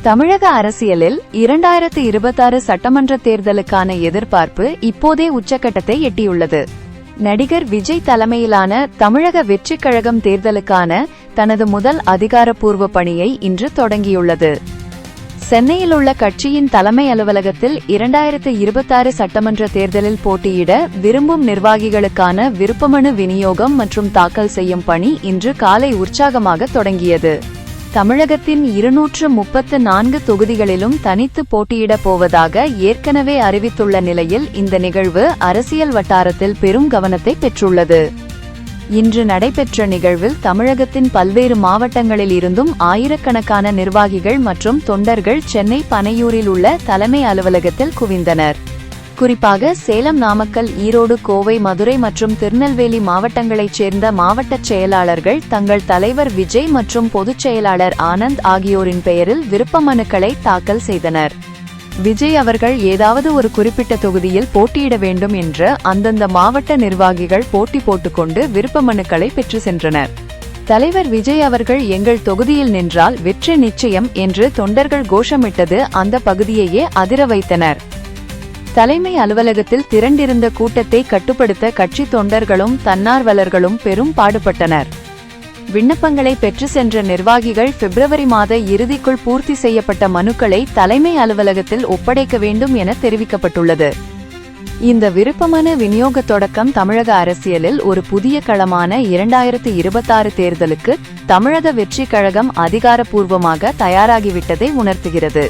தமிழக அரசியலில் 2026 சட்டமன்ற தேர்தலுக்கான எதிர்பார்ப்பு இப்போதே உச்சக்கட்டத்தை எட்டியுள்ளது. நடிகர் விஜய் தலைமையிலான தமிழக வெற்றிக் கழகம் தேர்தலுக்கான தனது முதல் அதிகாரப்பூர்வ பணியை இன்று தொடங்கியுள்ளது. சென்னையில் உள்ள கட்சியின் தலைமை அலுவலகத்தில் 2026 சட்டமன்ற தேர்தலில் போட்டியிட விரும்பும் நிர்வாகிகளுக்கான விருப்பமனு விநியோகம் மற்றும் தாக்கல் செய்யும் பணி இன்று காலை உற்சாகமாக தொடங்கியது. தமிழகத்தின் 234 தொகுதிகளிலும் தனித்து போட்டியிடப் போவதாக ஏற்கனவே அறிவித்துள்ள நிலையில் இந்த நிகழ்வு அரசியல் வட்டாரத்தில் பெரும் கவனத்தை பெற்றுள்ளது. இன்று நடைபெற்ற நிகழ்வில் தமிழகத்தின் பல்வேறு மாவட்டங்களில் இருந்தும் ஆயிரக்கணக்கான நிர்வாகிகள் மற்றும் தொண்டர்கள் சென்னை பனையூரில் உள்ள தலைமை அலுவலகத்தில் குவிந்தனர். குறிப்பாக சேலம், நாமக்கல், ஈரோடு, கோவை, மதுரை மற்றும் திருநெல்வேலி மாவட்டங்களைச் சேர்ந்த மாவட்ட செயலாளர்கள் தங்கள் தலைவர் விஜய் மற்றும் பொதுச் செயலாளர் ஆனந்த் ஆகியோரின் பெயரில் விருப்ப மனுக்களை தாக்கல் செய்தனர். விஜய் அவர்கள் ஏதாவது ஒரு குறிப்பிட்ட தொகுதியில் போட்டியிட வேண்டும் என்று அந்தந்த மாவட்ட நிர்வாகிகள் போட்டி போட்டுக்கொண்டு விருப்ப மனுக்களை பெற்று சென்றனர். தலைவர் விஜய் அவர்கள் எங்கள் தொகுதியில் நின்றால் வெற்றி நிச்சயம் என்று தொண்டர்கள் கோஷமிட்டது அந்த பகுதியையே அதிர வைத்தனர். தலைமை அலுவலகத்தில் திரண்டிருந்த கூட்டத்தை கட்டுப்படுத்த கட்சி தொண்டர்களும் தன்னார்வலர்களும் பெரும் பாடுபட்டனர். விண்ணப்பங்களை பெற்று சென்ற நிர்வாகிகள் பிப்ரவரி மாத இறுதிக்குள் பூர்த்தி செய்யப்பட்ட மனுக்களை தலைமை அலுவலகத்தில் ஒப்படைக்க வேண்டும் என தெரிவிக்கப்பட்டுள்ளது. இந்த விருப்பமனு விநியோக தொடக்கம் தமிழக அரசியலில் ஒரு புதிய களமான 2026 தேர்தலுக்கு தமிழக வெற்றிக் கழகம் அதிகாரப்பூர்வமாக தயாராகிவிட்டதை உணர்த்துகிறது.